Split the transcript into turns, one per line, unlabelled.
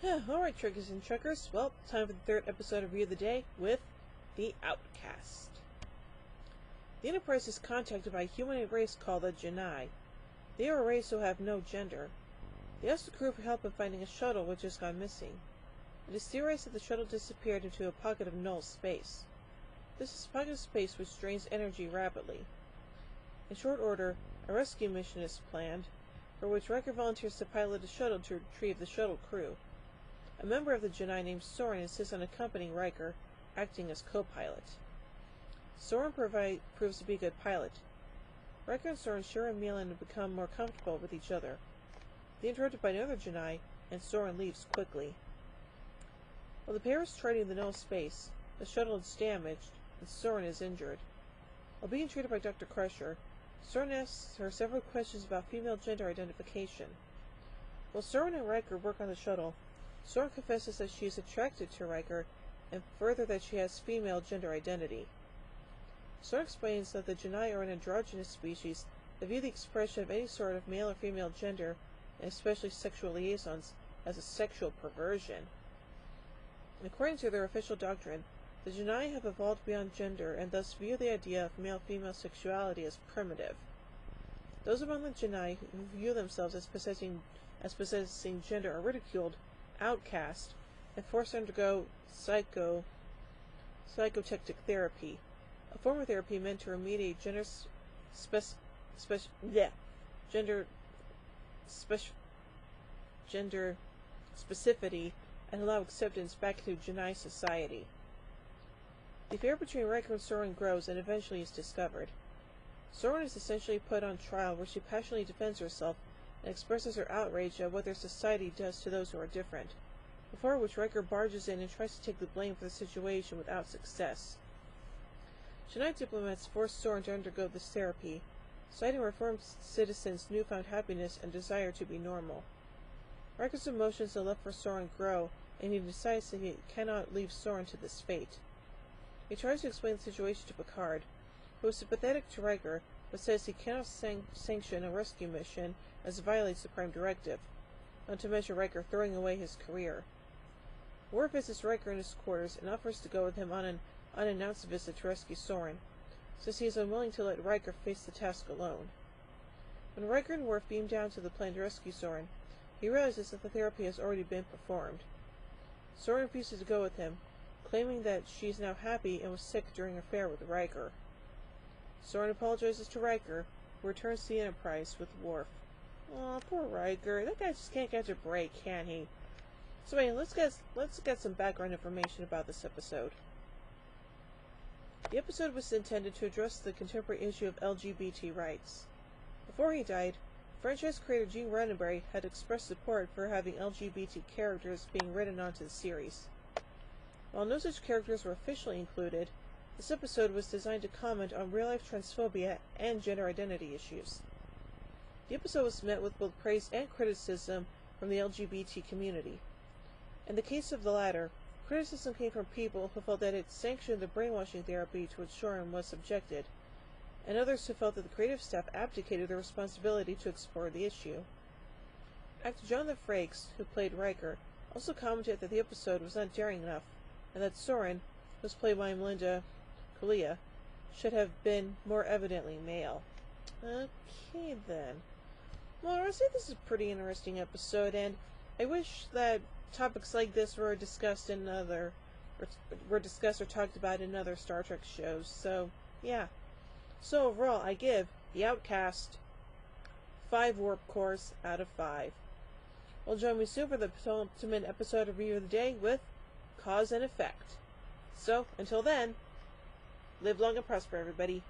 Alright, Truckers and Truckers. Well, time for the third episode of Review of the Day with the Outcast. The Enterprise is contacted by a human race called the Janai. They are a race who have no gender. They ask the crew for help in finding a shuttle which has gone missing. It is theorized that the shuttle disappeared into a pocket of null space. This is a pocket of space which drains energy rapidly. In short order, a rescue mission is planned, for which Riker volunteers to pilot a shuttle to retrieve the shuttle crew. A member of the Janai named Soren insists on accompanying Riker, acting as co-pilot. Soren proves to be a good pilot. Riker and Soren share a meal and become more comfortable with each other. They are interrupted by another Janai, and Soren leaves quickly. While the pair is trading the null space, the shuttle is damaged, and Soren is injured. While being treated by Dr. Crusher, Soren asks her several questions about female gender identification. While Soren and Riker work on the shuttle, Soren confesses that she is attracted to Riker, and further that she has female gender identity. Soren explains that the Janai are an androgynous species that view the expression of any sort of male or female gender, and especially sexual liaisons, as a sexual perversion. According to their official doctrine, the Janai have evolved beyond gender and thus view the idea of male-female sexuality as primitive. Those among the Janai who view themselves as possessing gender are ridiculed, outcast, and forced to undergo psychotectic therapy, a form of therapy meant to remediate gender specificity and allow acceptance back into Janai society. The affair between Riker and Soren grows and eventually is discovered. Soren is essentially put on trial, where she passionately defends herself and expresses her outrage at what their society does to those who are different, before which Riker barges in and tries to take the blame for the situation without success. Janai diplomats force Soren to undergo this therapy, citing reformed citizens' newfound happiness and desire to be normal. Riker's emotions and love for Soren grow, and he decides that he cannot leave Soren to this fate. He tries to explain the situation to Picard, who is sympathetic to Riker, but says he cannot sanction a rescue mission as it violates the Prime Directive, not to mention Riker throwing away his career. Worf visits Riker in his quarters and offers to go with him on an unannounced visit to rescue Soren, since he is unwilling to let Riker face the task alone. When Riker and Worf beam down to the plane to rescue Soren, he realizes that the therapy has already been performed. Soren refuses to go with him, claiming that she is now happy and was sick during her affair with Riker. Soren apologizes to Riker, who returns to the Enterprise with Worf. Aw, poor Riker. That guy just can't catch a break, can he? So anyway, let's get some background information about this episode. The episode was intended to address the contemporary issue of LGBT rights. Before he died, franchise creator Gene Roddenberry had expressed support for having LGBT characters being written onto the series. While no such characters were officially included, this episode was designed to comment on real-life transphobia and gender identity issues. The episode was met with both praise and criticism from the LGBT community. In the case of the latter, criticism came from people who felt that it sanctioned the brainwashing therapy to which Soren was subjected, and others who felt that the creative staff abdicated their responsibility to explore the issue. Actor Jonathan Frakes, who played Riker, also commented that the episode was not daring enough, and that Soren, who was played by Melinda Kalia, should have been more evidently male. Okay then. Well, I say this is a pretty interesting episode, and I wish that topics like this were discussed or talked about in other Star Trek shows. So, yeah. So overall, I give The Outcast 5 warp cores out of 5. Well, join me soon for the penultimate episode of Review of the Day with Cause and Effect. So, until then, live long and prosper, everybody.